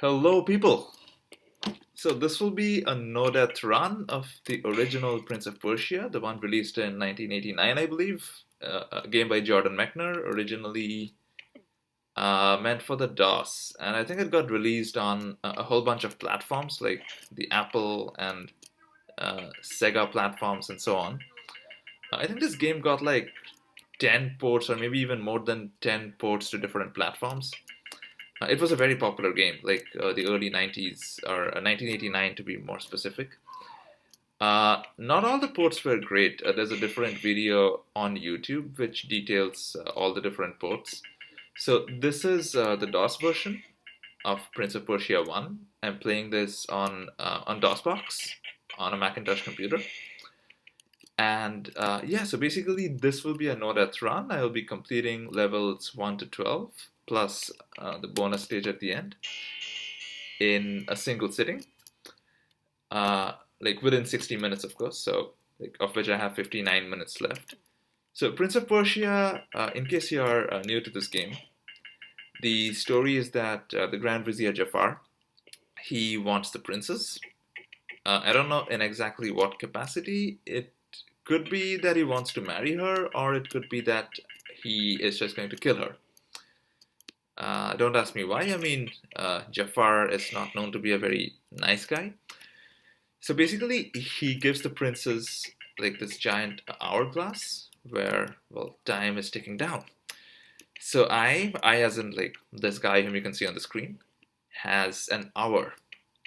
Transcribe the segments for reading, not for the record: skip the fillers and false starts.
Hello, people. So this will be a no-death run of the original Prince of Persia, the one released in 1989, I believe. A game by Jordan Mechner, originally meant for the DOS, and I think it got released on a whole bunch of platforms like the Apple and Sega platforms and so on. I think this game got like 10 ports, or maybe even more than 10 ports to different platforms. It was a very popular game, like the early 90s, or 1989 to be more specific. Not all the ports were great. There's a different video on YouTube which details all the different ports. So this is the DOS version of Prince of Persia 1. I'm playing this on Dosbox on a Macintosh computer. And yeah, so basically this will be a no-death run. I will be completing levels 1 to 12 plus the bonus stage at the end in a single sitting, like within 60 minutes, of course. So, like, of which I have 59 minutes left. So, Prince of Persia, in case you are new to this game, the story is that the Grand Vizier Jafar, he wants the princess. I don't know in exactly what capacity. It could be that he wants to marry her, or it could be that he is just going to kill her. Don't ask me why. I mean, Jafar is not known to be a very nice guy. So basically, he gives the princess like this giant hourglass where, well, time is ticking down. So I as in like this guy whom you can see on the screen, has an hour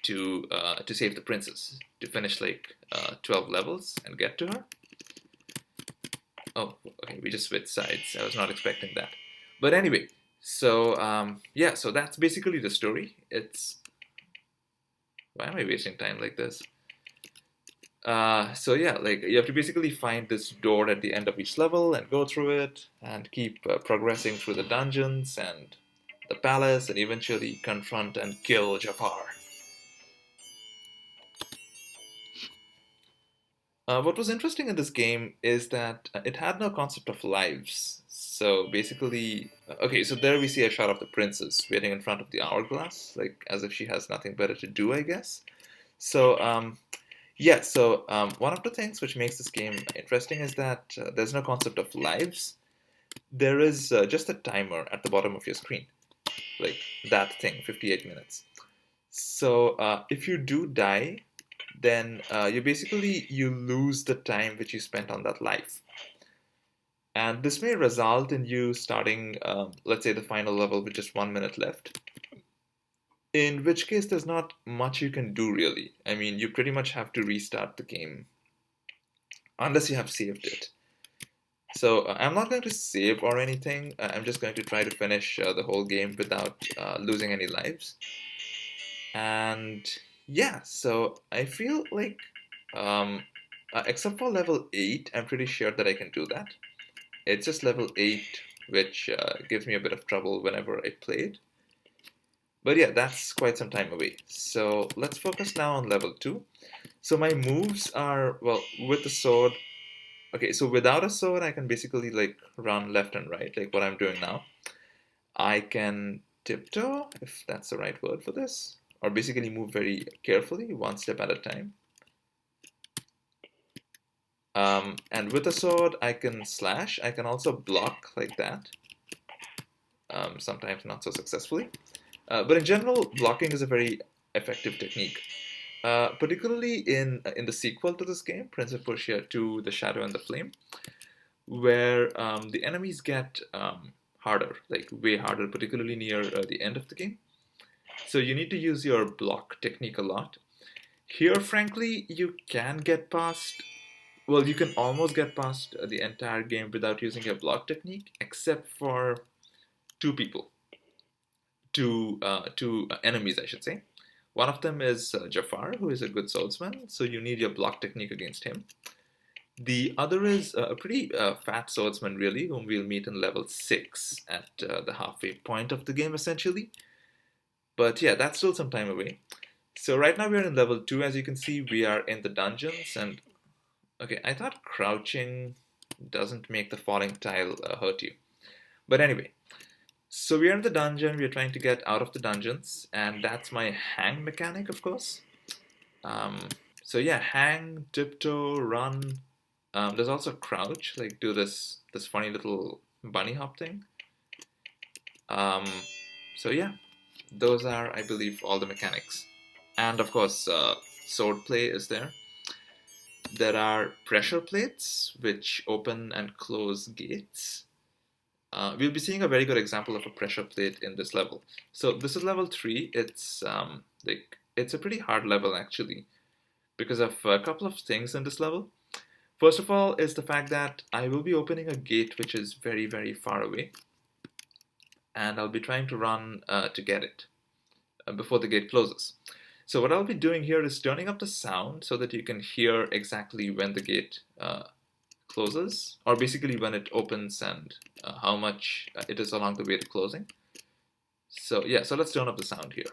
to save the princess, to finish like 12 levels and get to her. Oh, okay, we just switched sides. I was not expecting that. But anyway, so yeah, so that's basically the story. It's why am I wasting time like this? So yeah, like you have to basically find this door at the end of each level and go through it and keep progressing through the dungeons and the palace and eventually confront and kill Jafar. What was interesting in this game is that it had no concept of lives. So basically, okay, so there we see a shot of the princess waiting in front of the hourglass, like as if she has nothing better to do, I guess. So, yeah, so one of the things which makes this game interesting is that there's no concept of lives. There is just a timer at the bottom of your screen, like that thing, 58 minutes. So if you do die, then you lose the time which you spent on that life. And this may result in you starting, let's say, the final level with just 1 minute left. In which case, there's not much you can do really. I mean, you pretty much have to restart the game unless you have saved it. So I'm not going to save or anything. I'm just going to try to finish the whole game without losing any lives. And yeah, so I feel like, except for level 8, I'm pretty sure that I can do that. It's just level 8 which gives me a bit of trouble whenever I play it. But yeah, that's quite some time away. So let's focus now on level 2. So my moves are, well, with the sword. Okay, so without a sword, I can basically like run left and right, like what I'm doing now. I can tiptoe, if that's the right word for this, or basically move very carefully, one step at a time. And with a sword, I can slash. I can also block like that, sometimes not so successfully. But in general, blocking is a very effective technique. Particularly in the sequel to this game, Prince of Persia 2: The Shadow and the Flame, where the enemies get harder, like way harder, particularly near the end of the game. So you need to use your block technique a lot. Here, frankly, you can get past. Well, you can almost get past the entire game without using your block technique, except for two people, two enemies, I should say. One of them is Jafar, who is a good swordsman, so you need your block technique against him. The other is a pretty fat swordsman, really, whom we'll meet in level 6 at the halfway point of the game, essentially. But yeah, that's still some time away. So right now we're in level 2, as you can see, we are in the dungeons, and okay, I thought crouching doesn't make the falling tile hurt you. But anyway, So we are in the dungeon, we are trying to get out of the dungeons, and that's my hang mechanic, of course. Um, so yeah, hang, tiptoe, run. There's also crouch, like do this funny little bunny hop thing. Um, so yeah, those are, I believe, all the mechanics. And of course, sword play is there. There are pressure plates, which open and close gates. We'll be seeing a very good example of a pressure plate in this level. So this is level 3. It's a pretty hard level actually because of a couple of things in this level. First of all is the fact that I will be opening a gate which is very, very far away, and I'll be trying to run to get it before the gate closes. So what I'll be doing here is turning up the sound so that you can hear exactly when the gate closes, or basically when it opens and how much it is along the way to closing. So yeah, so let's turn up the sound here.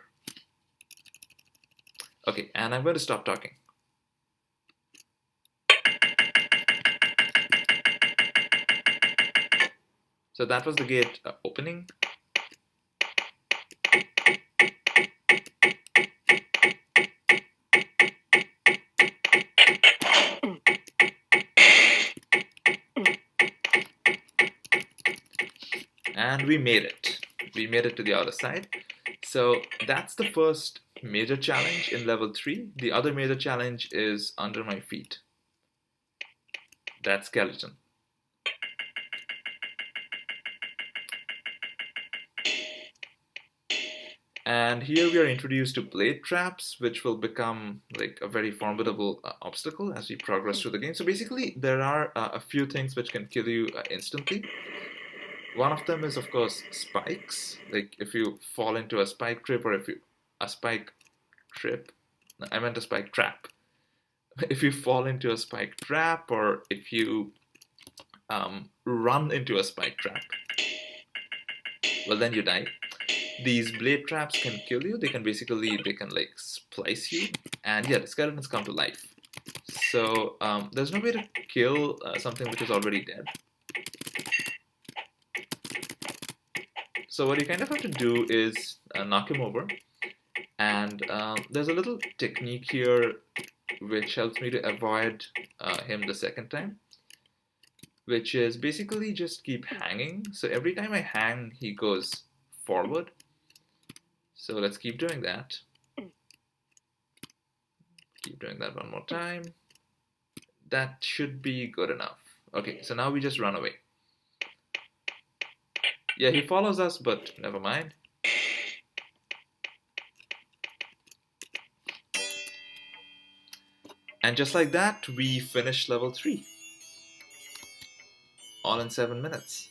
Okay, and I'm going to stop talking. So that was the gate opening. And we made it. We made it to the other side. So that's the first major challenge in level 3. The other major challenge is under my feet. That skeleton. And here we are introduced to blade traps, which will become like a very formidable obstacle as we progress through the game. So basically, there are a few things which can kill you instantly. One of them is, of course, spikes. Like if you fall into a spike trip, or a spike trip, I meant a spike trap. If you fall into a spike trap, or if you run into a spike trap, well, then you die. These blade traps can kill you. They can like splice you, and yeah, the skeletons come to life. So there's no way to kill something which is already dead. So what you kind of have to do is knock him over, and there's a little technique here which helps me to avoid him the second time, which is basically just keep hanging. So every time I hang, he goes forward. So let's keep doing that. Keep doing that one more time. That should be good enough. Okay, so now we just run away. Yeah, he follows us, but never mind. And just like that, we finished level 3. All in 7 minutes.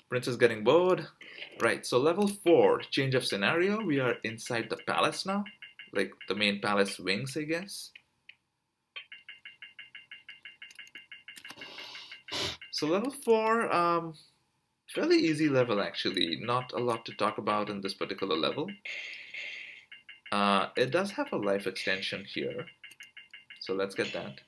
Prince is getting bored. Right, so level 4, change of scenario. We are inside the palace now. Like the main palace wings, I guess. So level 4, fairly easy level actually. Not a lot to talk about in this particular level. It does have a life extension here. So let's get that.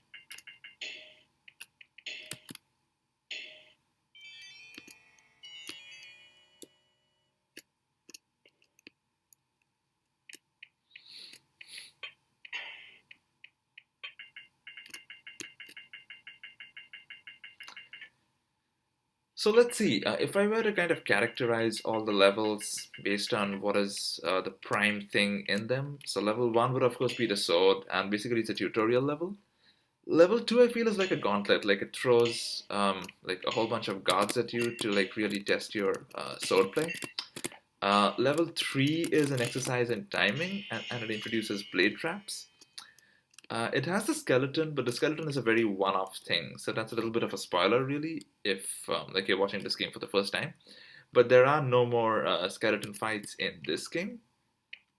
So let's see, if I were to kind of characterize all the levels based on what is the prime thing in them, so level 1 would of course be the sword, and basically it's a tutorial level. Level 2 I feel is like a gauntlet, like it throws like a whole bunch of gods at you to like really test your swordplay. Level 3 is an exercise in timing, and it introduces blade traps. It has the skeleton, but the skeleton is a very one-off thing, so that's a little bit of a spoiler, really, if like you're watching this game for the first time. But there are no more skeleton fights in this game.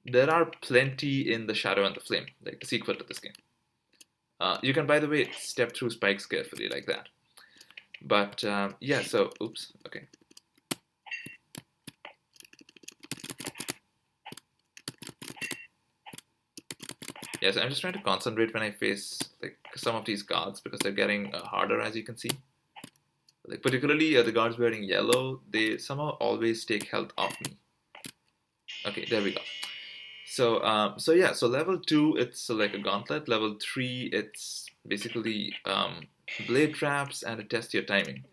There are plenty in the Shadow and the Flame, like the sequel to this game. You can, by the way, step through spikes carefully like that. But yeah, so oops, okay. Yes, I'm just trying to concentrate when I face like some of these guards because they're getting harder, as you can see. Like particularly the guards wearing yellow, they somehow always take health off me. Okay, there we go. So yeah, so level 2 it's like a gauntlet. Level 3 it's basically blade traps and it tests your timing.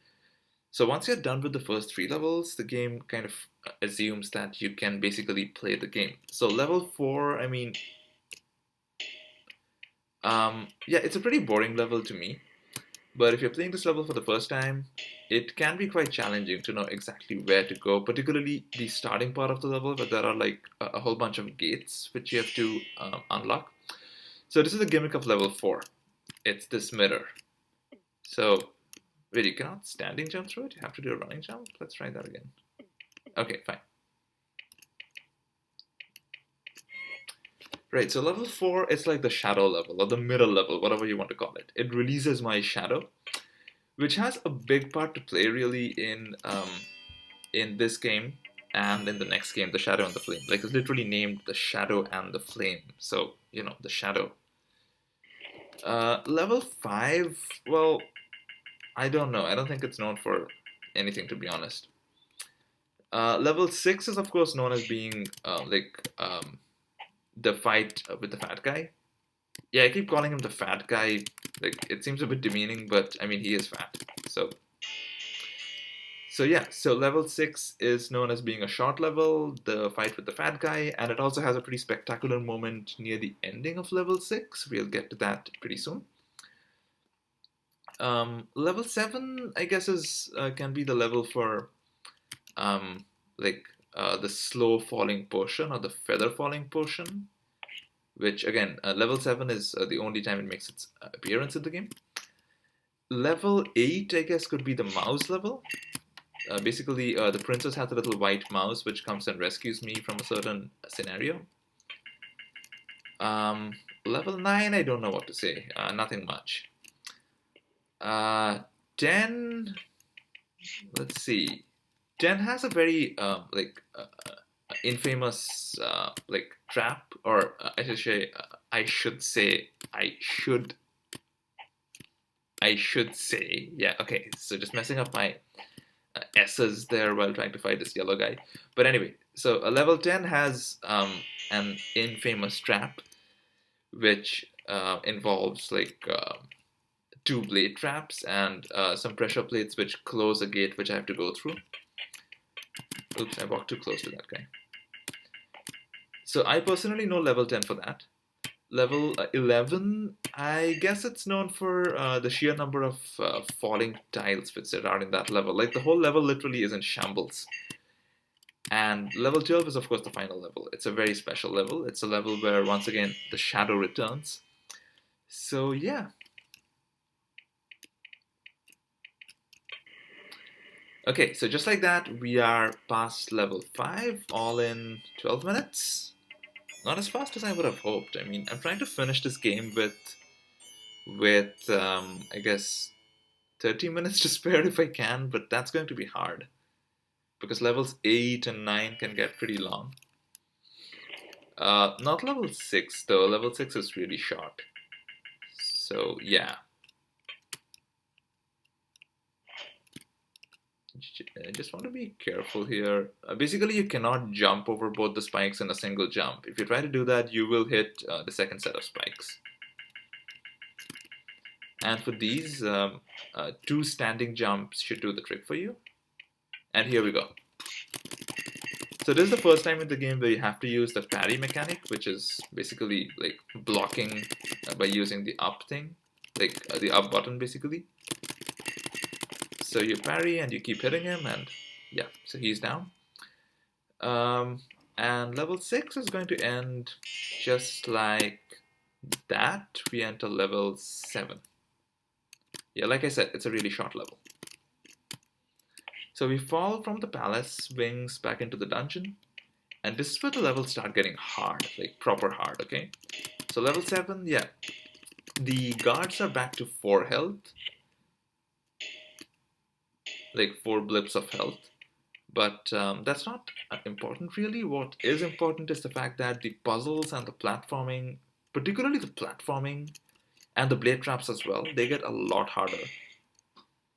So once you're done with the first 3 levels, the game kind of assumes that you can basically play the game. So level 4, I mean, yeah, it's a pretty boring level to me. But if you're playing this level for the first time, it can be quite challenging to know exactly where to go, particularly the starting part of the level where there are like a whole bunch of gates which you have to unlock. So this is the gimmick of level 4. It's this mirror. So, wait, you cannot standing jump through it? You have to do a running jump? Let's try that again. Okay, fine. Right, so level 4, it's like the shadow level or the mirror level, whatever you want to call it. It releases my shadow, which has a big part to play really in this game and in the next game, the Shadow and the Flame. Like it's literally named the Shadow and the Flame. So you know the Shadow. Level 5. Well, I don't know. I don't think it's known for anything, to be honest. Level 6 is of course known as being the fight with the fat guy. Yeah, I keep calling him the fat guy. Like it seems a bit demeaning, but I mean he is fat. So yeah, so level 6 is known as being a short level, the fight with the fat guy, and it also has a pretty spectacular moment near the ending of level 6. We'll get to that pretty soon. Level 7, I guess, is can be the level for um, the slow falling portion or the feather falling portion, which again, level 7 is the only time it makes its appearance in the game. Level 8, I guess, could be the mouse level. Basically, the princess has a little white mouse which comes and rescues me from a certain scenario. Level 9, I don't know what to say. Nothing much. 10, let's see. 10 has a very infamous trap, or I should say, yeah, okay. So just messing up my S's there while trying to fight this yellow guy. But anyway, so level 10 has an infamous trap, which involves two blade traps and some pressure plates which close a gate which I have to go through. Oops, I walked too close to that guy. So I personally know level 10 for that. Level 11, I guess it's known for the sheer number of falling tiles which there are in that level. Like the whole level literally is in shambles. And level 12 is of course the final level. It's a very special level. It's a level where once again the shadow returns. So yeah. Okay, so just like that, we are past level 5, all in 12 minutes. Not as fast as I would have hoped. I mean, I'm trying to finish this game with I guess 30 minutes to spare if I can, but that's going to be hard because levels 8 and 9 can get pretty long. Not level 6 though. Level 6 is really short. So yeah. I just want to be careful here. Basically, you cannot jump over both the spikes in a single jump. If you try to do that, you will hit the second set of spikes. And for these, 2 standing jumps should do the trick for you. And here we go. So this is the first time in the game where you have to use the parry mechanic, which is basically like blocking by using the up thing, the up button basically. So you parry and you keep hitting him, and yeah, so he's down. And level 6 is going to end just like that. We enter level 7. Yeah, like I said, it's a really short level. So we fall from the palace wings back into the dungeon, and this is where the levels start getting hard, like proper hard, okay? So level 7, yeah, the guards are back to 4 health, like 4 blips of health. But that's not important really. What is important is the fact that the puzzles and the platforming particularly the platforming and the blade traps as well, they get a lot harder.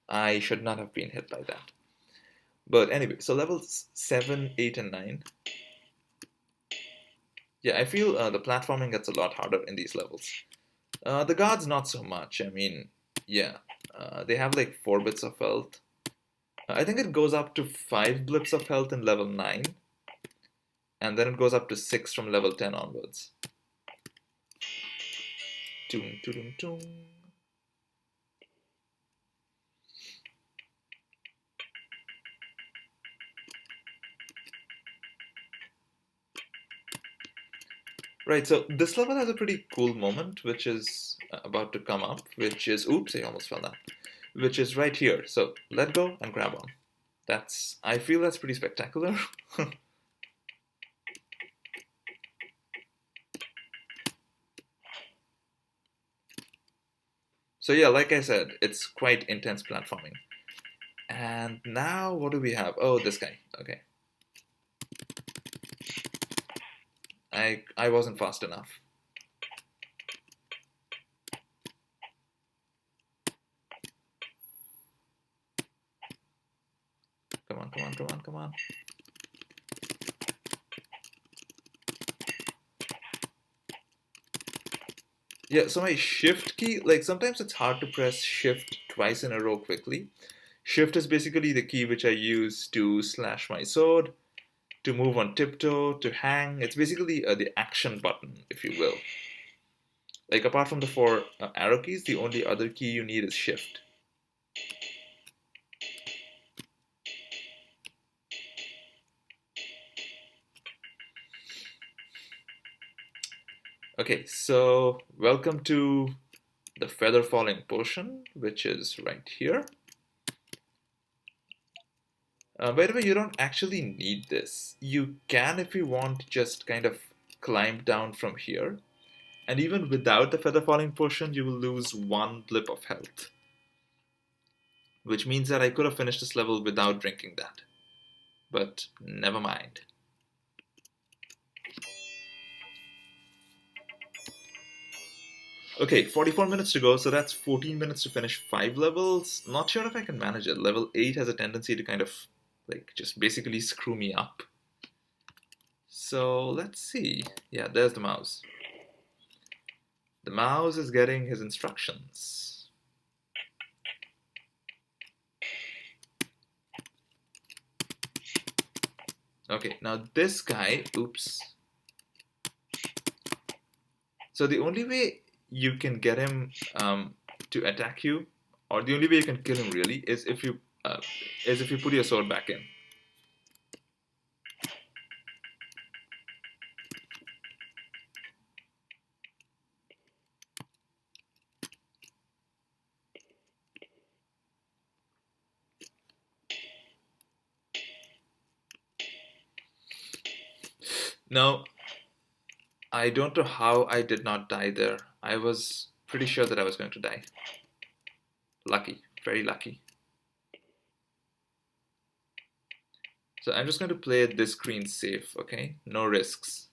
I should not have been hit by that. But anyway, so levels 7, 8, and 9. Yeah, I feel the platforming gets a lot harder in these levels. The guards, not so much. I mean, yeah, they have like 4 bits of health. I think it goes up to 5 blips of health in level 9, and then it goes up to 6 from level 10 onwards. Toon, toon, toon. Right, so this level has a pretty cool moment, which is about to come up, which is, oops, I almost fell down, which is right here. So let go and grab on. I feel that's pretty spectacular. So yeah, like I said, it's quite intense platforming. And now what do we have? Oh, this guy. Okay. I wasn't fast enough. Come on, come on, come on, come on. Yeah, so my shift key, like sometimes it's hard to press shift twice in a row quickly. Shift is basically the key which I use to slash my sword, to move on tiptoe, to hang. It's basically the action button, if you will. Like apart from the 4 arrow keys, the only other key you need is shift. Okay, so welcome to the feather falling potion, which is right here. By the way, you don't actually need this. You can, if you want, just kind of climb down from here. And even without the feather falling potion, you will lose 1 blip of health. Which means that I could have finished this level without drinking that. But never mind. Okay, 44 minutes to go, so that's 14 minutes to finish 5 levels. Not sure if I can manage it. Level 8 has a tendency to kind of, like, just basically screw me up. So, let's see. Yeah, there's the mouse. The mouse is getting his instructions. Okay, now this guy, oops. So the only way you can get him to attack you, or the only way you can kill him really, is if you put your sword back in. Now, I don't know how I did not die there. I was pretty sure that I was going to die. Lucky, very lucky. So I'm just going to play this screen safe, okay? No risks.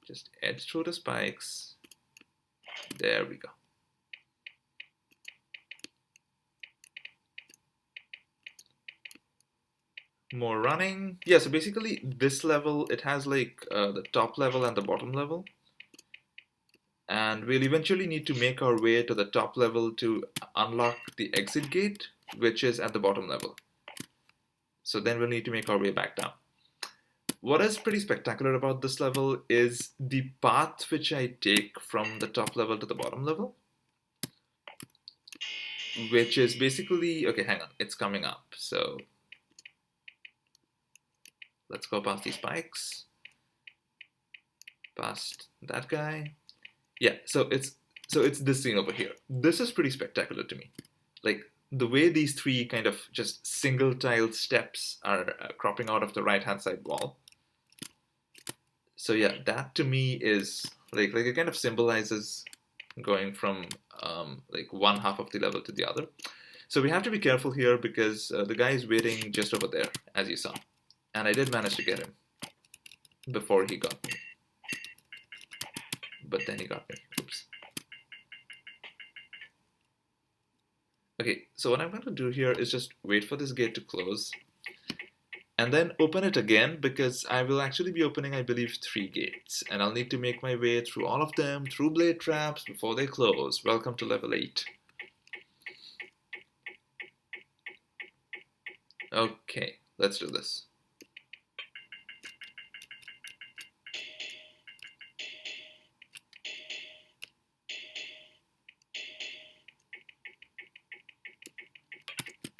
Just edge through the spikes. There we go. More running. Yeah, so basically this level, it has like the top level and the bottom level. And we'll eventually need to make our way to the top level to unlock the exit gate, which is at the bottom level. So then we'll need to make our way back down. What is pretty spectacular about this level is the path which I take from the top level to the bottom level, which is basically, okay, hang on, it's coming up. So let's go past these spikes, past that guy. Yeah, so it's this thing over here. This is pretty spectacular to me. Like the way these 3 kind of just single tiled steps are cropping out of the right hand side wall. So yeah, that to me is like it kind of symbolizes going from like one half of the level to the other. So we have to be careful here because the guy is waiting just over there, as you saw. And I did manage to get him before he got me. but then he got me. Oops. Okay, so what I'm going to do here is just wait for this gate to close and then open it again, because I will actually be opening, I believe, 3 gates, and I'll need to make my way through all of them, through blade traps, before they close. Welcome to level 8. Okay, let's do this.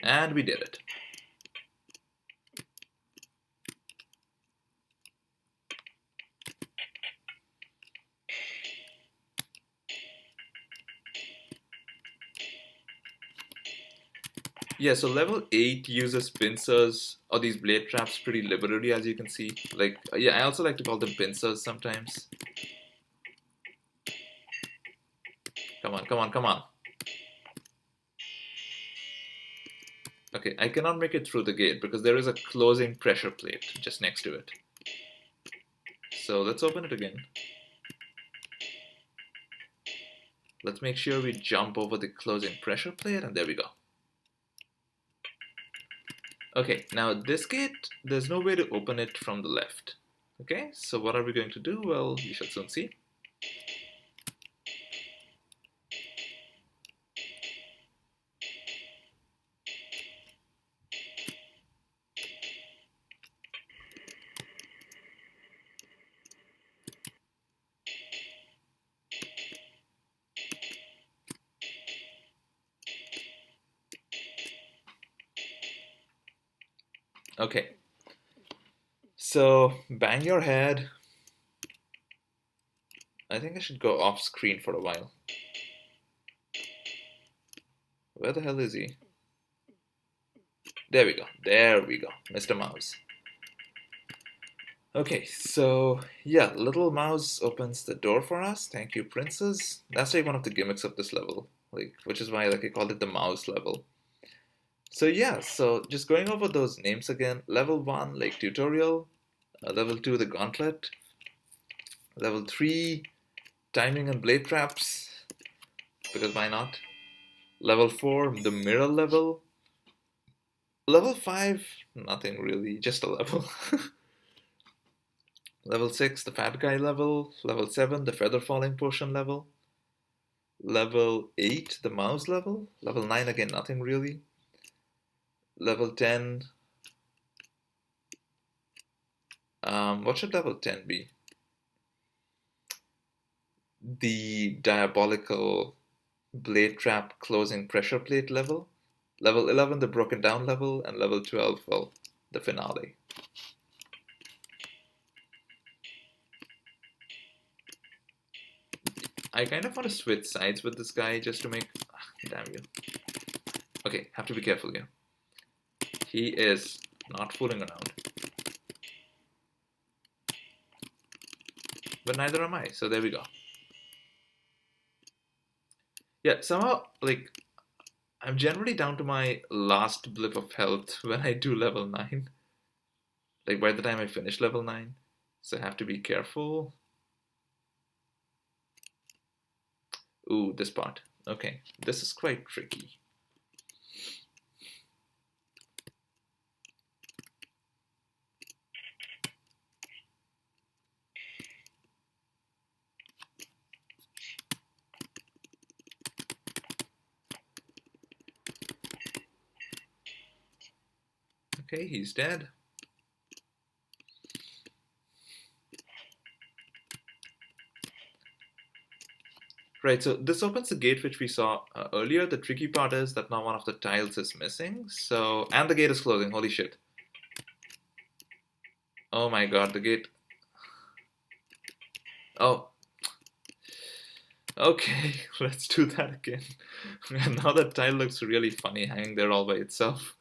And we did it. Yeah, so level 8 uses pincers or these blade traps pretty liberally, as you can see. Like, yeah, I also like to call them pincers sometimes. Come on, come on, come on. Okay, I cannot make it through the gate because there is a closing pressure plate just next to it. So let's open it again. Let's make sure we jump over the closing pressure plate, and there we go. Okay, now this gate, there's no way to open it from the left. Okay, so what are we going to do? Well, you shall soon see. Okay, so bang your head. I think I should go off screen for a while. Where the hell is he? There we go. There we go. Mr. Mouse. Okay, so yeah, little mouse opens the door for us. Thank you, princess. That's like one of the gimmicks of this level, like, which is why I called it the mouse level. So yeah, so just going over those names again. Level 1, like tutorial. Level 2, the gauntlet. Level 3, timing and blade traps, because why not? Level 4, the mirror level. Level 5, nothing really, just a level. Level 6, the fat guy level. Level 7, the feather falling potion level. Level 8, the mouse level. Level 9, again, nothing really. Level 10, what should level 10 be? The diabolical blade trap closing pressure plate level. Level 11, the broken down level. And level 12, well, the finale. I kind of want to switch sides with this guy just to make... damn you. Okay, have to be careful here. He is not fooling around. But neither am I, so there we go. Yeah, somehow, like, I'm generally down to my last blip of health when I do level 9. Like, by the time I finish level 9. So I have to be careful. Ooh, this part. Okay, this is quite tricky. Okay, he's dead. Right, so this opens the gate which we saw earlier. The tricky part is that now one of the tiles is missing. So, and the gate is closing. Holy shit. Oh my god, the gate. Oh. Okay, let's do that again. And now that tile looks really funny hanging there all by itself.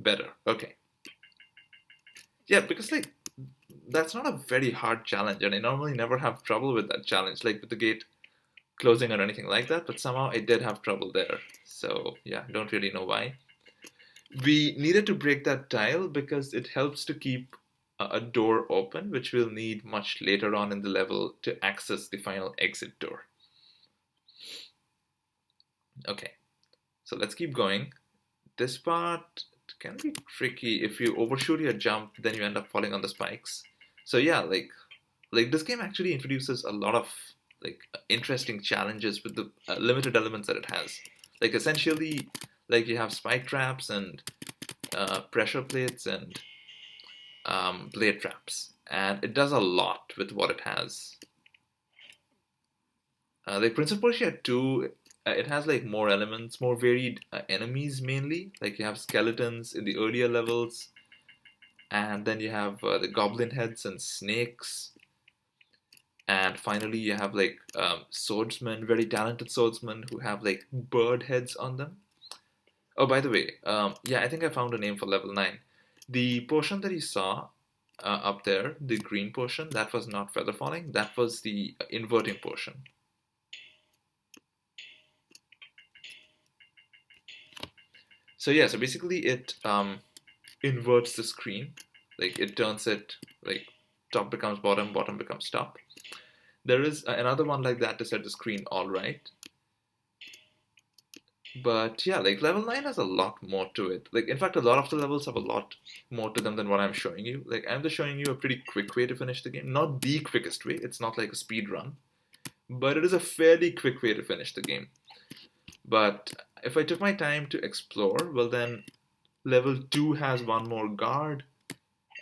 Better. Okay. Yeah, because like that's not a very hard challenge, and I normally never have trouble with that challenge, like with the gate closing or anything like that. But somehow I did have trouble there. So yeah, don't really know why. We needed to break that tile because it helps to keep a door open, which we'll need much later on in the level to access the final exit door. Okay, so let's keep going. This part can be tricky. If you overshoot your jump, then you end up falling on the spikes. So yeah, like this game actually introduces a lot of like interesting challenges with the limited elements that it has. Like essentially, like you have spike traps and pressure plates and blade traps, and it does a lot with what it has. Like Prince of Persia 2, it has like more elements, more varied enemies mainly. Like you have skeletons in the earlier levels, and then you have the goblin heads and snakes, and finally you have like swordsmen, very talented swordsmen who have like bird heads on them. Oh, by the way, yeah, I think I found a name for level 9. The portion that you saw up there, the green portion, that was not feather falling, that was the inverting portion. So yeah, so basically it inverts the screen, like it turns it like top becomes bottom, bottom becomes top. There is another one like that to set the screen all right. But yeah, like level 9 has a lot more to it. Like in fact, a lot of the levels have a lot more to them than what I'm showing you. Like I'm just showing you a pretty quick way to finish the game. Not the quickest way. It's not like a speed run, but it is a fairly quick way to finish the game. But if I took my time to explore, well then level 2 has one more guard.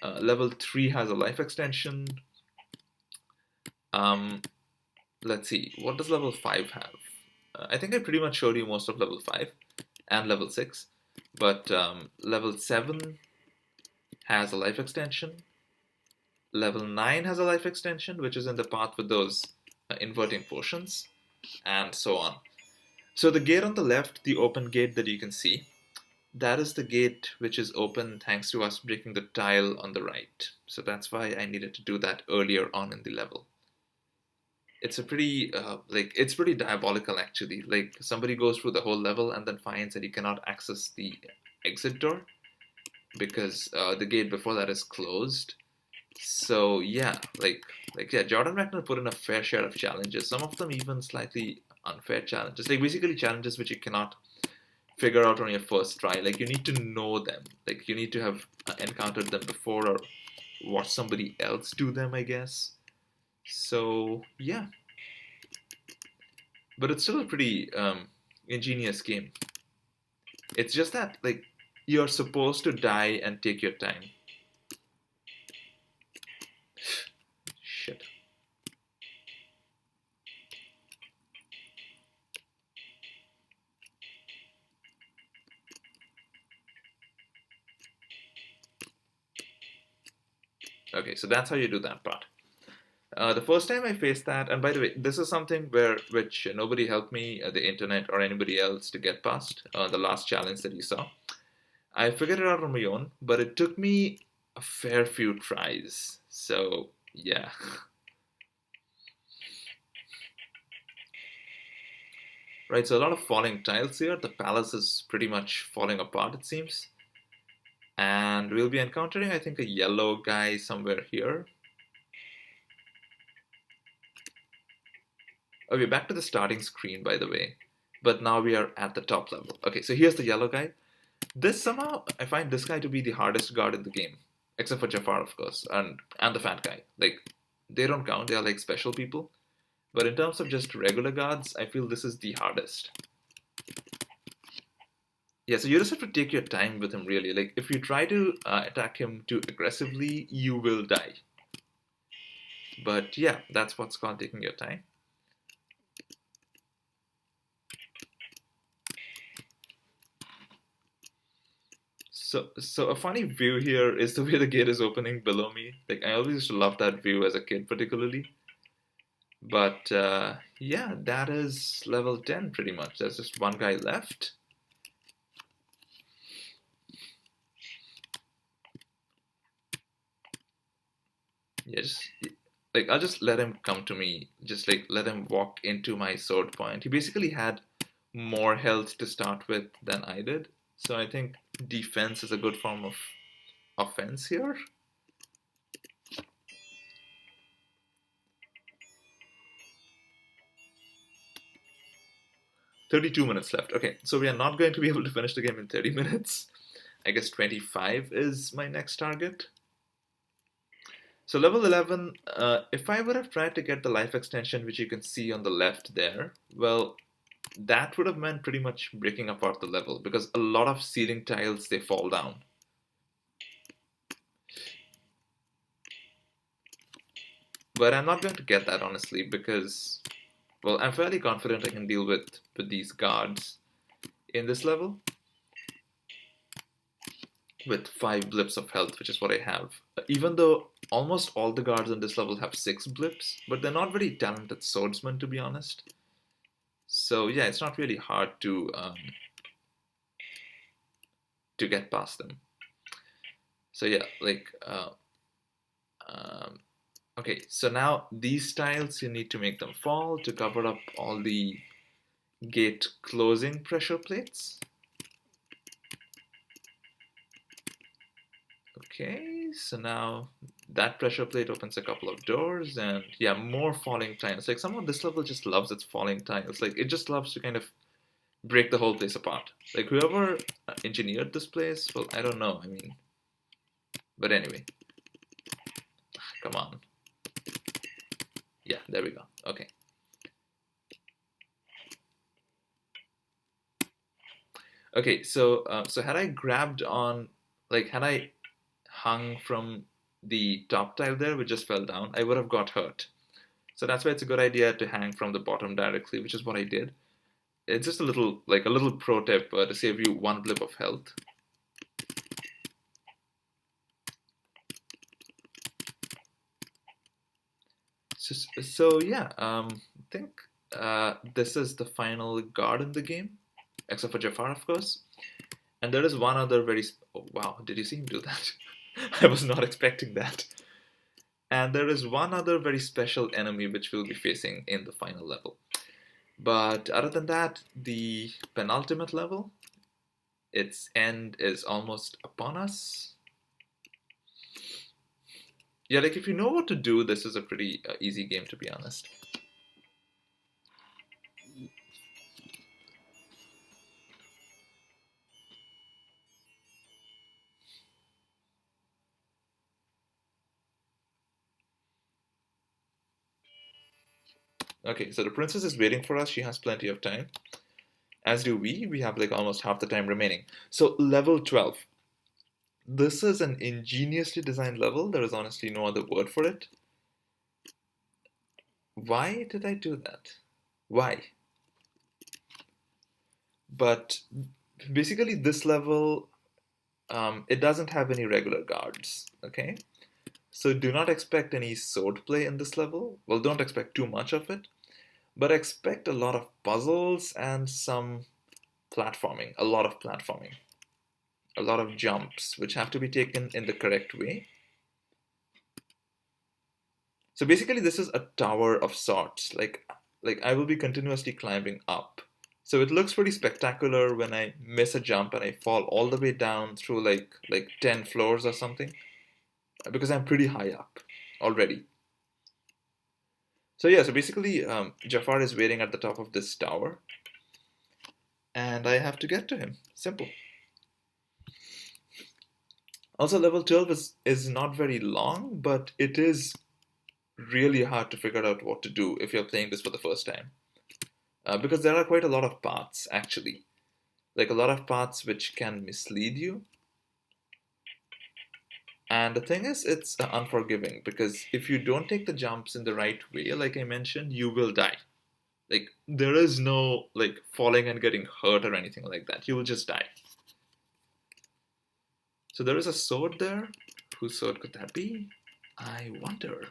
Level 3 has a life extension. Um, let's see, what does level 5 have? I think I pretty much showed you most of level 5 and level 6, but level 7 has a life extension. Level 9 has a life extension, which is in the path with those inverting potions, and so on. So the gate on the left, the open gate that you can see, that is the gate which is open thanks to us breaking the tile on the right. So that's why I needed to do that earlier on in the level. It's a pretty like it's pretty diabolical actually. Like somebody goes through the whole level and then finds that you cannot access the exit door because the gate before that is closed. So yeah, like yeah, Jordan Mechner put in a fair share of challenges. Some of them even slightly unfair challenges. Like basically challenges which you cannot figure out on your first try. Like you need to know them. Like you need to have encountered them before or watch somebody else do them, I guess. So yeah, but it's still a pretty ingenious game. It's just that like you're supposed to die and take your time. Shit. Okay, so that's how you do that part. The first time I faced that, and by the way, this is something which nobody helped me, the internet or anybody else, to get past. The last challenge that you saw, I figured it out on my own, but it took me a fair few tries. So yeah, right. So a lot of falling tiles here. The palace is pretty much falling apart, it seems, and we'll be encountering, I think, a yellow guy somewhere here. Okay, back to the starting screen, by the way. But now we are at the top level. Okay, so here's the yellow guy. This somehow, I find this guy to be the hardest guard in the game. Except for Jafar, of course, and the fat guy. Like, they don't count, they are like special people. But in terms of just regular guards, I feel this is the hardest. Yeah, so you just have to take your time with him, really. Like, if you try to attack him too aggressively, you will die. But yeah, that's what's called taking your time. So a funny view here is the way the gate is opening below me. Like I always used to love that view as a kid, particularly. But yeah, that is level 10 pretty much. There's just one guy left. Yeah, just like I'll just let him come to me. Just like let him walk into my sword point. He basically had more health to start with than I did, so I think defense is a good form of offense here. 32 minutes left. Okay, so we are not going to be able to finish the game in 30 minutes. I guess 25 is my next target. So level 11, if I would have tried to get the life extension, which you can see on the left there, well, that would have meant pretty much breaking apart the level because a lot of ceiling tiles, they fall down. But I'm not going to get that, honestly, because, well, I'm fairly confident I can deal with these guards in this level with 5 blips of health, which is what I have. Even though almost all the guards in this level have 6 blips, but they're not very talented swordsmen, to be honest. So yeah, it's not really hard to get past them. So yeah, like um, okay. So now these tiles, you need to make them fall to cover up all the gate closing pressure plates. Okay, so now that pressure plate opens a couple of doors, and yeah, more falling tiles. Like someone this level just loves its falling tiles. Like it just loves to kind of break the whole place apart. Like whoever engineered this place, well, I don't know. I mean, but anyway, come on. Yeah, there we go. Okay. Okay, so had I grabbed on, like, had I hung from the top tile there, which just fell down, I would have got hurt. So that's why it's a good idea to hang from the bottom directly, which is what I did. It's just a little, like a little pro tip to save you 1 blip of health. So yeah, I think this is the final guard in the game, except for Jafar, of course. And there is one other very. Oh, wow, did you see him do that? I was not expecting that. And there is one other very special enemy which we'll be facing in the final level. But other than that, the penultimate level, its end is almost upon us. Yeah, like if you know what to do, this is a pretty easy game, to be honest. Okay, so the princess is waiting for us. She has plenty of time. As do we. We have like almost half the time remaining. So level 12. This is an ingeniously designed level. There is honestly no other word for it. Why did I do that? Why? But basically, this level, it doesn't have any regular guards. Okay, so do not expect any sword play in this level. Well, don't expect too much of it, but expect a lot of puzzles and some platforming. A lot of platforming. A lot of jumps, which have to be taken in the correct way. So basically, this is a tower of sorts. Like I will be continuously climbing up. So it looks pretty spectacular when I miss a jump and I fall all the way down through like 10 floors or something because I'm pretty high up already. So yeah, so basically Jafar is waiting at the top of this tower and I have to get to him. Simple. Also level 12 is not very long, but it is really hard to figure out what to do if you're playing this for the first time. Because there are quite a lot of paths actually. Like a lot of paths which can mislead you. And the thing is, it's unforgiving because if you don't take the jumps in the right way, like I mentioned, you will die. Like, there is no, like, falling and getting hurt or anything like that. You will just die. So there is a sword there. Whose sword could that be? I wonder.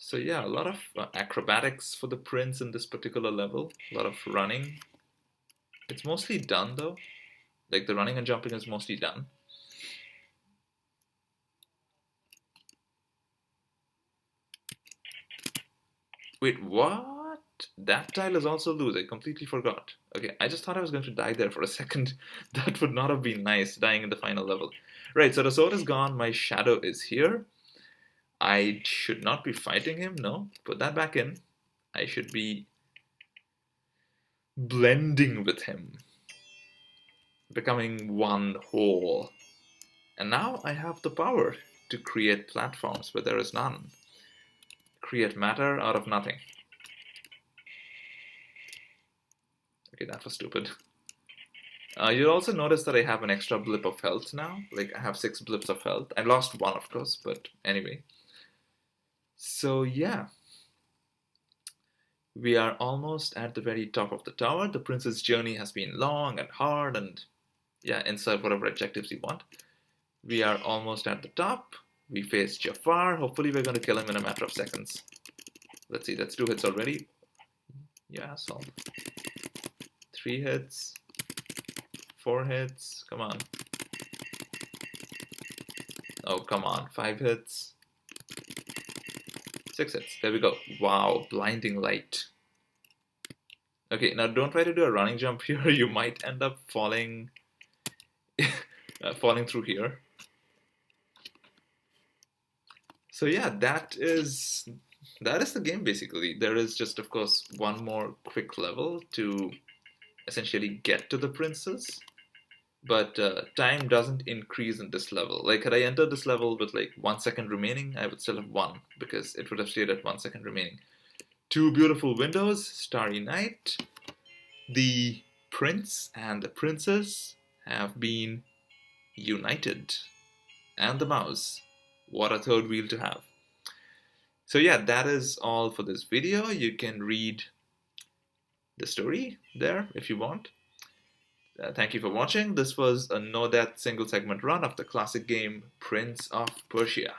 So yeah, a lot of acrobatics for the prince in this particular level. A lot of running. It's mostly done though. Like the running and jumping is mostly done. Wait, what? That tile is also loose. I completely forgot. Okay, I just thought I was going to die there for a second. That would not have been nice, dying in the final level. Right, so the sword is gone. My shadow is here. I should not be fighting him. No, put that back in. I should be blending with him, becoming one whole. And now I have the power to create platforms where there is none. Create matter out of nothing. Okay, that was stupid. You'll also notice that I have an extra blip of health now. Like, I have 6 blips of health. I lost one, of course, but anyway. So, yeah. We are almost at the very top of the tower. The prince's journey has been long and hard, and yeah, insert whatever adjectives you want. We are almost at the top. We face Jafar. Hopefully we're going to kill him in a matter of seconds. Let's see, that's 2 hits already. Yeah, so 3 hits. 4 hits. Come on. Oh, come on. 5 hits. 6 hits. There we go. Wow, blinding light. Okay, now don't try to do a running jump here. You might end up falling falling through here. So yeah, that is the game basically. There is just, of course, one more quick level to essentially get to the princess. But time doesn't increase in this level. Like, had I entered this level with like 1 second remaining, I would still have won because it would have stayed at 1 second remaining. 2 beautiful windows, starry night. The prince and the princess have been united. And the mouse. What a third wheel to have. So yeah, that is all for this video. You can read the story there if you want. Thank you for watching. This was a no-death single segment run of the classic game Prince of Persia.